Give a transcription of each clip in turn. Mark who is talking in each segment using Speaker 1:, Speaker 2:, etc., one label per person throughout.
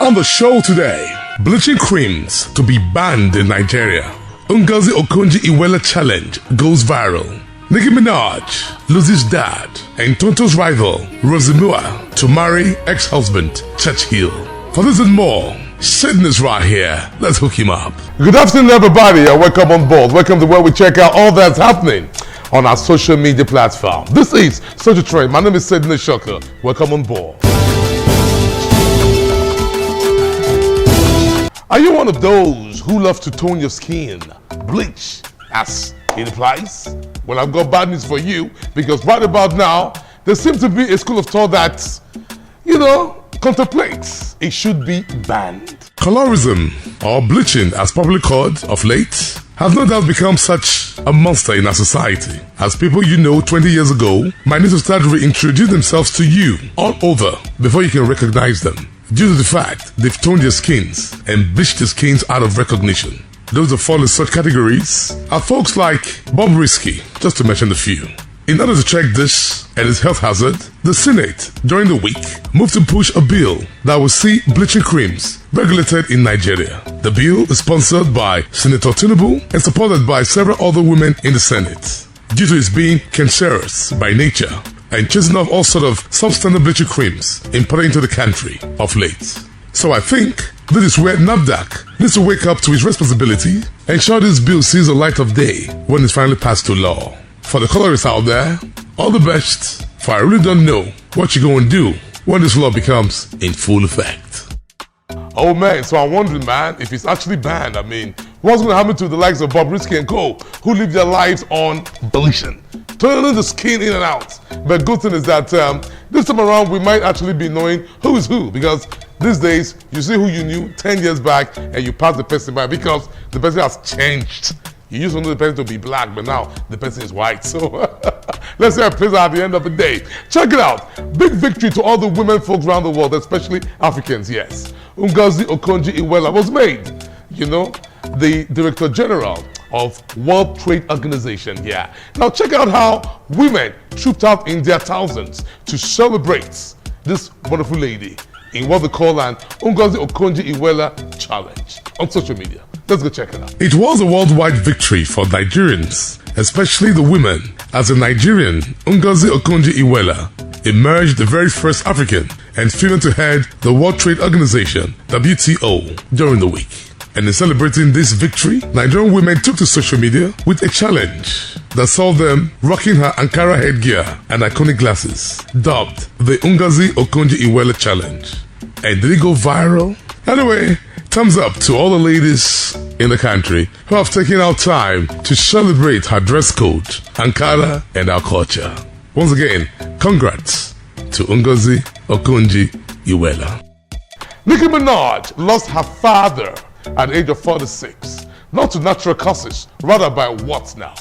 Speaker 1: On the show today, bleaching creams to be banned in Nigeria. Ngozi Okonjo-Iweala challenge goes viral. Nicki Minaj loses dad and Tonto's rival Rosemua to marry ex-husband Churchill. For this and more, Satan is right here. Let's hook him up. Good afternoon, everybody, and welcome on board. Welcome to where we check out all that's happening on our social media platform. This is Social Trend. My name is Satan Shocker. Welcome on board. Are you one of those who love to tone your skin, bleach, as it implies? Well, I've got bad news for you, because right about now, there seems to be a school of thought that, contemplates it should be banned. Colorism, or bleaching as popularly called of late, has no doubt become such a monster in our society, as people 20 years ago might need to start reintroducing themselves to you all over before you can recognize them, due to the fact they've toned their skins and bleached their skins out of recognition. Those that fall in such categories are folks like Bob Risky, just to mention a few. In order to check this and its health hazard, the Senate, during the week, moved to push a bill that will see bleaching creams regulated in Nigeria. The bill is sponsored by Senator Tinubu and supported by several other women in the Senate, due to its being cancerous by nature and chasing off all sort of substandard bleaching creams imported into the country of late. So I think this is where NAFDAC needs to wake up to its responsibility and ensure this bill sees the light of day when it's finally passed to law. For the colorists out there, all the best, for I really don't know what you're going to do when this law becomes in full effect. Oh man, so I'm wondering, man, if it's actually banned, what's going to happen to the likes of Bob Risky and Co., who live their lives on bleaching, turning the skin in and out? But good thing is that this time around, we might actually be knowing who is who, because these days, you see who you knew 10 years back and you pass the person by because the person has changed. You used to know the person to be black, but now the person is white. So let's see how it plays out at the end of the day. Check it out. Big victory to all the women folks around the world, especially Africans, yes. Ngozi Okonjo-Iweala was made, the Director General of World Trade Organization here. Now check out how women trooped out in their thousands to celebrate this wonderful lady in what they call an Ngozi Okonjo-Iweala challenge on social media. Let's go check it out. It was a worldwide victory for Nigerians, especially the women, as a Nigerian, Ngozi Okonjo-Iweala emerged the very first African and female to head the World Trade Organization, WTO, during the week. And in celebrating this victory, Nigerian women took to social media with a challenge that saw them rocking her Ankara headgear and iconic glasses, dubbed the Ngozi Okonjo-Iweala Challenge. And did it go viral? Anyway, thumbs up to all the ladies in the country who have taken out time to celebrate her dress code, Ankara, and our culture. Once again, congrats to Ngozi Okonjo-Iweala. Nicki Minaj lost her father at the age of 46, not to natural causes, rather by what now?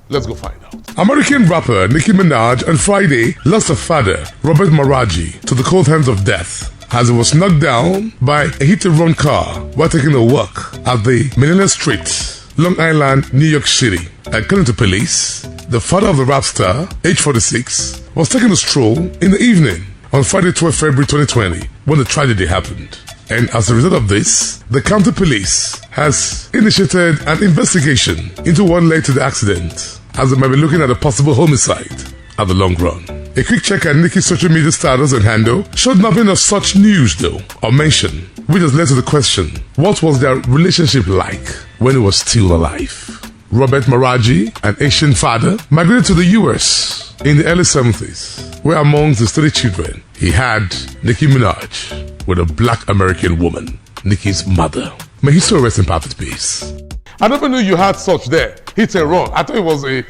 Speaker 1: Let's go find out. American rapper Nicki Minaj on Friday lost her father, Robert Maraji, to the cold hands of death, as he was knocked down by a hit-and-run car while taking a walk at the Manila Street, Long Island, New York City. According to police, the father of the rap star, age 46, was taking a stroll in the evening on Friday, 12 February 2020, when the tragedy happened. And as a result of this, the county police has initiated an investigation into what led to the accident, as they might be looking at a possible homicide at the long run. A quick check at Nicki's social media status and handle showed nothing of such news though, or mention, which has led to the question, what was their relationship like when he was still alive? Robert Maraji, an Asian father, migrated to the US in the early 70s, where amongst his 3 children, he had Nicki Minaj with a black American woman, Nicki's mother. May his soul rest in perfect peace. I never knew you had such there, hit and run. I thought it was a,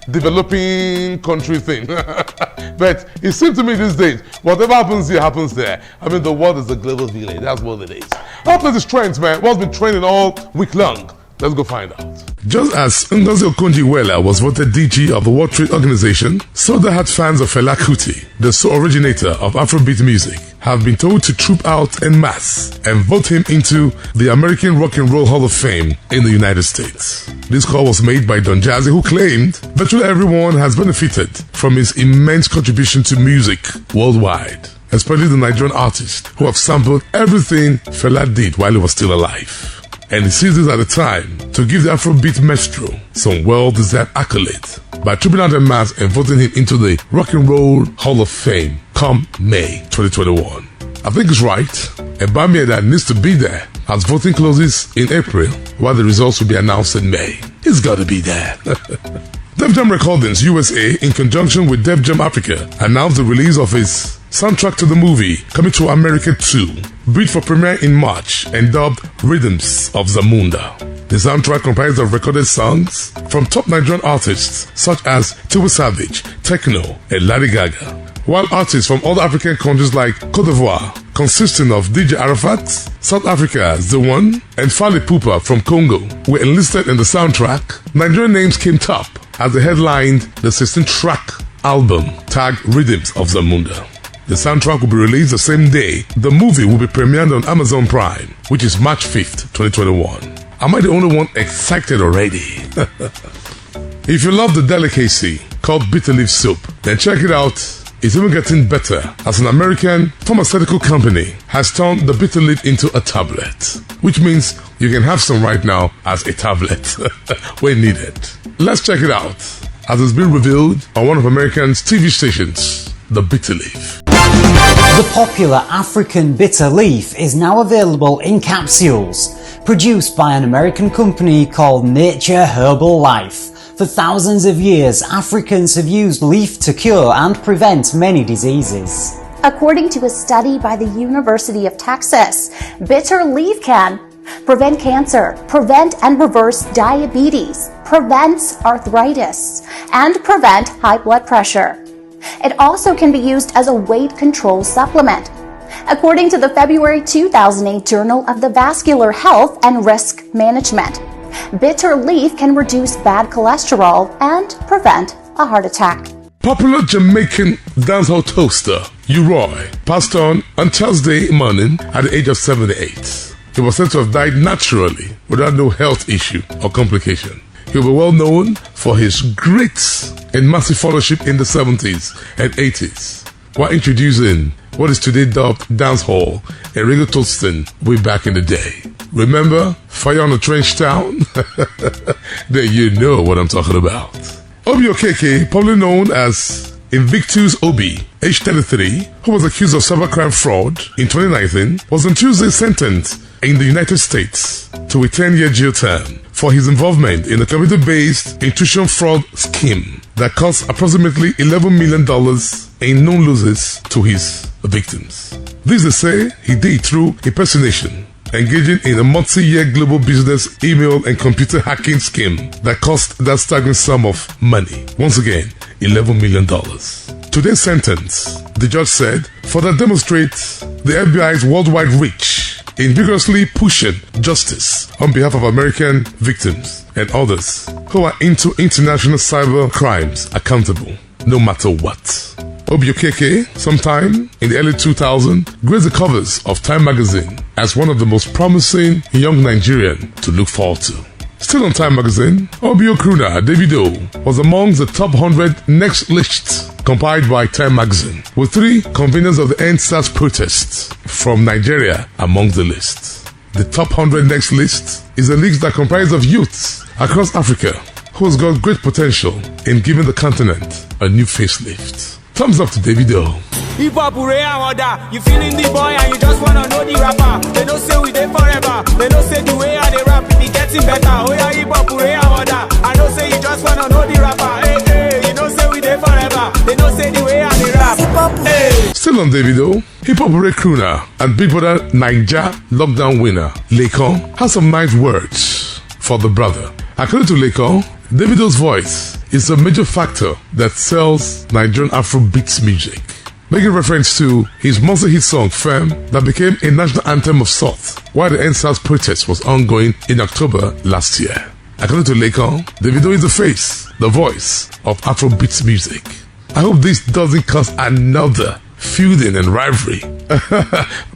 Speaker 1: developing country thing. But it seems to me these days, whatever happens here happens there. The world is a global village. That's what it is. How about these trends, man? What's been trending all week long? Let's go find out. Just as Ngozi Okonjo-Iweala was voted DG of the World Trade Organization, so the had fans of Fela Kuti, the sole originator of Afrobeat music, have been told to troop out en masse and vote him into the American Rock and Roll Hall of Fame in the United States. This call was made by Don Jazzy, who claimed virtually everyone has benefited from his immense contribution to music worldwide, especially the Nigerian artists who have sampled everything Fela did while he was still alive. And he sees this at a time to give the Afrobeat maestro some well-deserved accolades by tripping out en masse and voting him into the Rock and Roll Hall of Fame come May 2021. I think it's right, and Bamia that needs to be there as voting closes in April while the results will be announced in May. He's got to be there. Def Jam Recordings USA, in conjunction with Def Jam Africa, announced the release of his soundtrack to the movie Coming to America 2, bid for premiere in March and dubbed Rhythms of Zamunda. The soundtrack comprises of recorded songs from top Nigerian artists such as Tiwa Savage, Tekno, and Lady Gaga, while artists from other African countries like Cote d'Ivoire, consisting of DJ Arafat, South Africa's The One, and Fali Pupa from Congo, were enlisted in the soundtrack. Nigerian names came top as they headlined the 16-track album tagged Rhythms of Zamunda. The soundtrack will be released the same day the movie will be premiered on Amazon Prime, which is March 5th, 2021. Am I the only one excited already? If you love the delicacy called bitter leaf soup, then check it out. It's even getting better as an American pharmaceutical company has turned the bitter leaf into a tablet, which means you can have some right now as a tablet when needed. Let's check it out as it's been revealed on one of America's TV stations, the bitter leaf.
Speaker 2: The popular African bitter leaf is now available in capsules, produced by an American company called Nature Herbal Life. For thousands of years, Africans have used leaf to cure and prevent many diseases.
Speaker 3: According to a study by the University of Texas, bitter leaf can prevent cancer, prevent and reverse diabetes, prevents arthritis, and prevent high blood pressure. It also can be used as a weight control supplement. According to the February 2008 Journal of the Vascular Health and Risk Management, bitter leaf can reduce bad cholesterol and prevent a heart attack.
Speaker 1: Popular Jamaican dancehall toaster U-Roy passed on Thursday morning at the age of 78. He was said to have died naturally without no health issue or complication. He will be well known for his great and massive followership in the 70s and 80s, while introducing what is today dubbed dancehall and reggae toasting way back in the day. Remember Fire on the Trench Town? Then you know what I'm talking about. Obi Okeke, probably known as Invictus Obi, age 33, who was accused of cybercrime fraud in 2019, was on Tuesday sentenced in the United States to a 10-year jail term for his involvement in a computer-based intuition fraud scheme that cost approximately $11 million in known losses to his victims. This they say he did through impersonation, engaging in a multi-year global business email and computer hacking scheme that cost that staggering sum of money. Once again, $11 million. Today's sentence, the judge said, further demonstrates the FBI's worldwide reach in vigorously pushing justice on behalf of American victims and others who are into international cyber crimes accountable, no matter what. Obi Okeke, sometime in the early 2000s, graced the covers of Time magazine as one of the most promising young Nigerian to look forward to. Still on Time magazine, Obi crooner Davido was among the top 100 next lists compiled by Time magazine, with 3 conveners of the EndSARS protests from Nigeria among the list. The top 100 next list is a list that comprises of youths across Africa who has got great potential in giving the continent a new facelift. Thumbs up to Davido.
Speaker 4: Hip hop order. You feeling the boy and you just wanna know the rapper. They don't say we there forever. They don't say the way I they rap it be getting better. Oh yeah, hip hop order. I don't say you just wanna know the rapper. Hey, hey, you don't say we there forever. They don't say the way I they rap. Hey.
Speaker 1: Still on Davido, hip hop crooner and Big Brother Naija lockdown winner Lekon has some nice words for the brother. According to Lekon, Davido's voice is a major factor that sells Nigerian Afrobeats music, making reference to his monster-hit song Femme that became a national anthem of sorts while the EndSARS protest was ongoing in October last year. According to Lekon, Davido is the face, the voice of Afrobeats music. I hope this doesn't cause another feuding and rivalry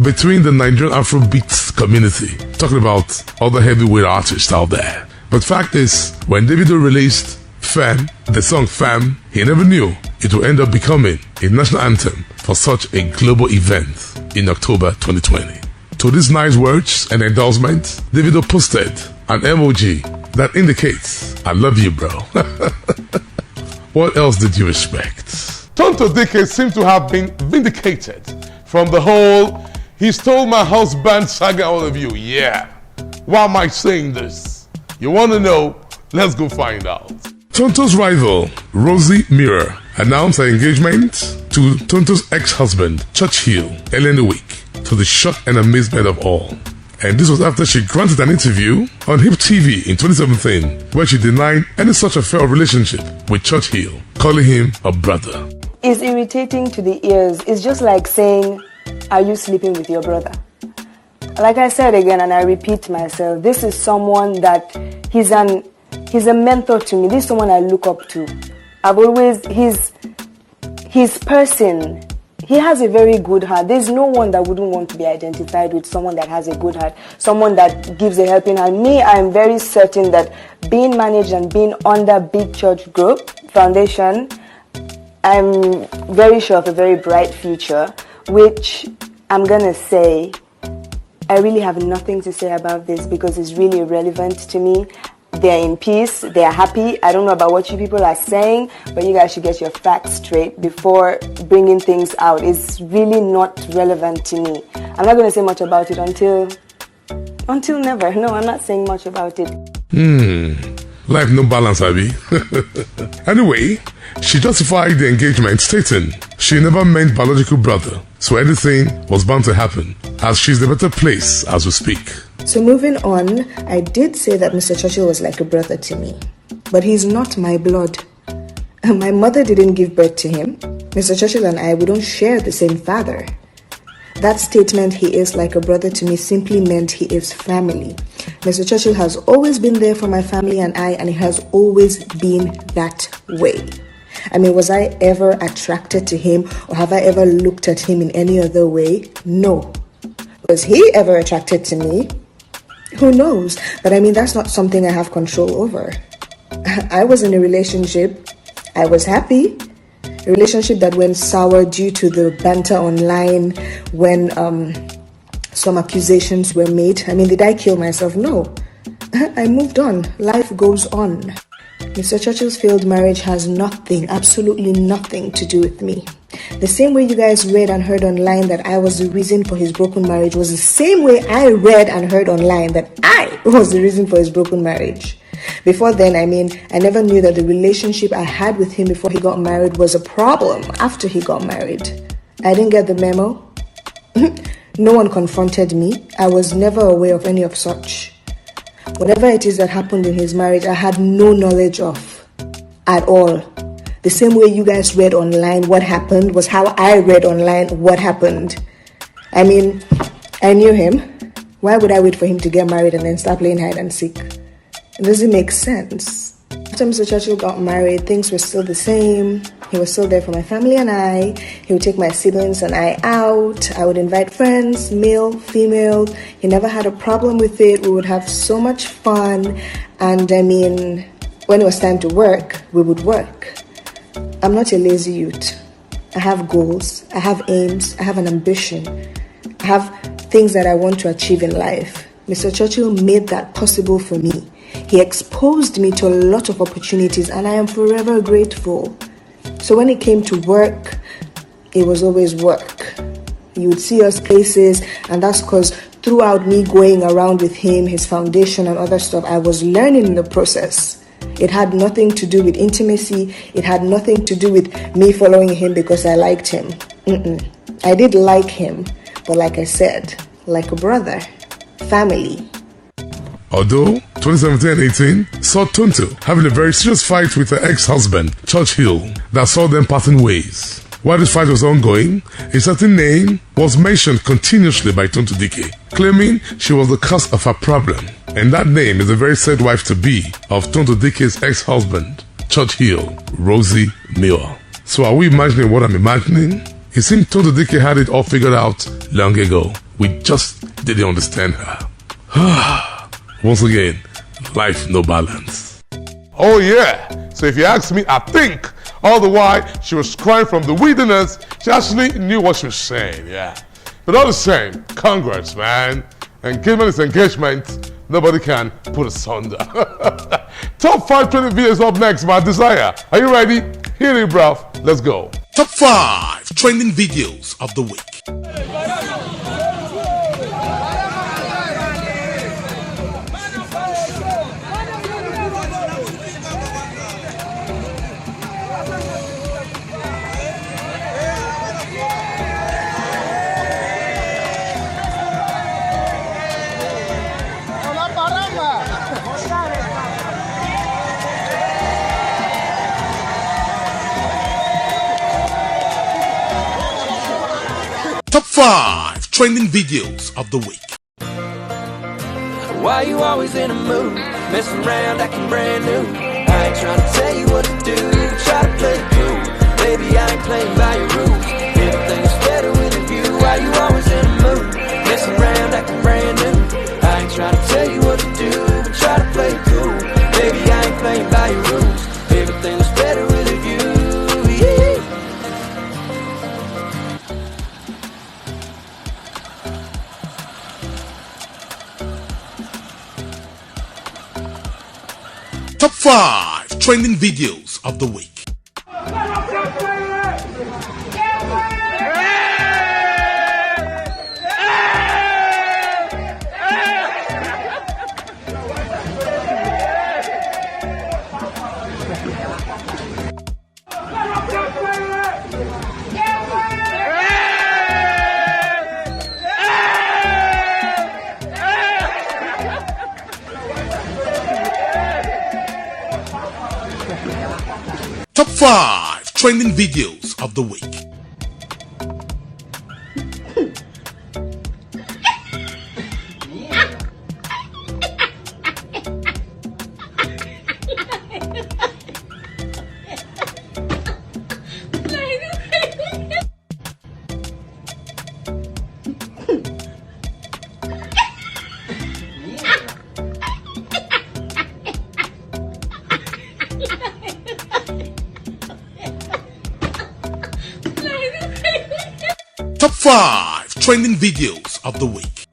Speaker 1: between the Nigerian Afrobeats community, talking about other heavyweight artists out there. But fact is, when Davido released Femme, the song Femme, he never knew it would end up becoming a national anthem for for such a global event in October 2020. To these nice words and endorsements, Davido posted an emoji that indicates, I love you, bro. What else did you expect? Tonto Dike seems to have been vindicated from the whole "he stole my husband" saga, all of you. Yeah. Why am I saying this? You want to know? Let's go find out. Tonto's rival, Rosie Mirror, announced her engagement to Tonto's ex-husband, Churchill, earlier in the week, to the shock and amazement of all. And this was after she granted an interview on Hip TV in 2017, where she denied any such affair or relationship with Churchill, calling him a brother.
Speaker 5: It's irritating to the ears. It's just like saying, are you sleeping with your brother? Like I said again, and I repeat myself, this is someone that he's a mentor to me. This is someone I look up to. His person, he has a very good heart. There's no one that wouldn't want to be identified with someone that has a good heart, someone that gives a helping hand. Me, I'm very certain that being managed and being under Big Church Group Foundation, I'm very sure of a very bright future, which I'm going to say, I really have nothing to say about this because it's really irrelevant to me. They're in peace, they're happy. I don't know about what you people are saying, but you guys should get your facts straight before bringing things out. It's really not relevant to me. I'm not going to say much about it until never. No, I'm not saying much about it.
Speaker 1: Life no balance, Abby. Anyway, she justified the engagement, stating she never meant biological brother, so anything was bound to happen, as she's in a better place as we speak.
Speaker 6: So moving on, I did say that Mr. Churchill was like a brother to me, but he's not my blood. My mother didn't give birth to him. Mr. Churchill and I, we don't share the same father. That statement, he is like a brother to me, simply meant he is family. Mr. Churchill has always been there for my family and I, and he has always been that way. I mean, was I ever attracted to him, or have I ever looked at him in any other way? No. Was he ever attracted to me? Who knows? But I mean, that's not something I have control over. I was in a relationship. I was happy. A relationship that went sour due to the banter online when some accusations were made. I mean, did I kill myself? No. I moved on. Life goes on. Mr. Churchill's failed marriage has nothing, absolutely nothing to do with me. The same way you guys read and heard online that I was the reason for his broken marriage was the same way I read and heard online that I was the reason for his broken marriage. Before then, I mean, I never knew that the relationship I had with him before he got married was a problem after he got married. I didn't get the memo. No one confronted me. I was never aware of any of such. Whatever it is that happened in his marriage, I had no knowledge of at all. The same way you guys read online what happened was how I read online what happened. I mean, I knew him. Why would I wait for him to get married and then start playing hide and seek? It doesn't make sense. After Mr. Churchill got married, things were still the same. He was still there for my family and I. He would take my siblings and I out. I would invite friends, male, female. He never had a problem with it. We would have so much fun. And I mean, when it was time to work, we would work. I'm not a lazy youth. I have goals. I have aims. I have an ambition. I have things that I want to achieve in life. Mr. Churchill made that possible for me. He exposed me to a lot of opportunities and I am forever grateful. So when it came to work, it was always work. You would see us places, and that's because throughout me going around with him, his foundation and other stuff, I was learning in the process. It had nothing to do with intimacy. It had nothing to do with me following him because I liked him. I did like him, but like I said, like a brother, family.
Speaker 1: Although 2017-18 saw Tonto having a very serious fight with her ex-husband, Churchill, that saw them parting ways. While this fight was ongoing, a certain name was mentioned continuously by Tonto Dike, claiming she was the cause of her problem. And that name is the very said wife-to-be of Tonto Dike's ex-husband, Churchill, Rosie Miller. So are we imagining what I'm imagining? It seemed Tonto Dike had it all figured out long ago. We just didn't understand her. Once again, life no balance. Oh yeah, so if you ask me, I think All the while, she was crying from the wilderness. She actually knew what she was saying, yeah. But all the same, congrats, man. Engagement is engagement. Nobody can put asunder. Top 5 trending videos up next, my desire. Are you ready? Hit it, bruv. Let's go. Top 5 trending videos of the week. Top 5 trending videos of the week.
Speaker 7: Why you always in a mood, messing around acting brand new? I ain't trying to tell you what to do, try to play it cool. Baby, I ain't playing by your rules. Everything's better with a view. Why you always in a mood, messing around acting brand new? I ain't trying to tell you what to do, try to play it cool. Baby, I ain't playing by your rules. Everything's better with a view.
Speaker 1: Top 5 trending videos of the week. Top 5 trending videos of the week. Top 5 trending videos of the week.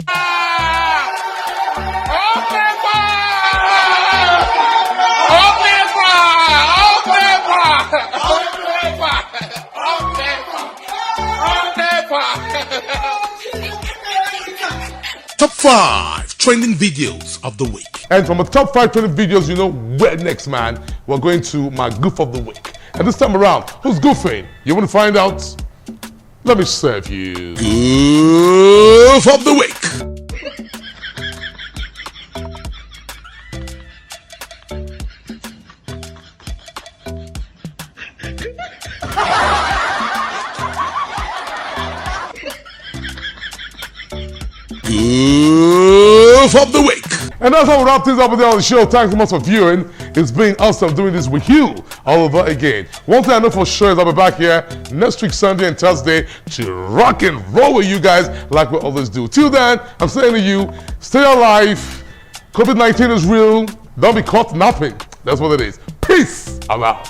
Speaker 1: Top 5 trending videos of the week. And from the top 5 trending videos, you know where next, man. We're going to my goof of the week. And this time around, who's goofing? You want to find out? Let me serve you. Goof of the week. Goof of the week. And that's how we wrap things up with on the show. Thanks so much for viewing. It's been awesome doing this with you all over again. One thing I know for sure is I'll be back here next week, Sunday and Thursday, to rock and roll with you guys like we always do. Till then, I'm saying to you, stay alive. COVID-19 is real. Don't be caught napping. That's what it is. Peace. I'm out.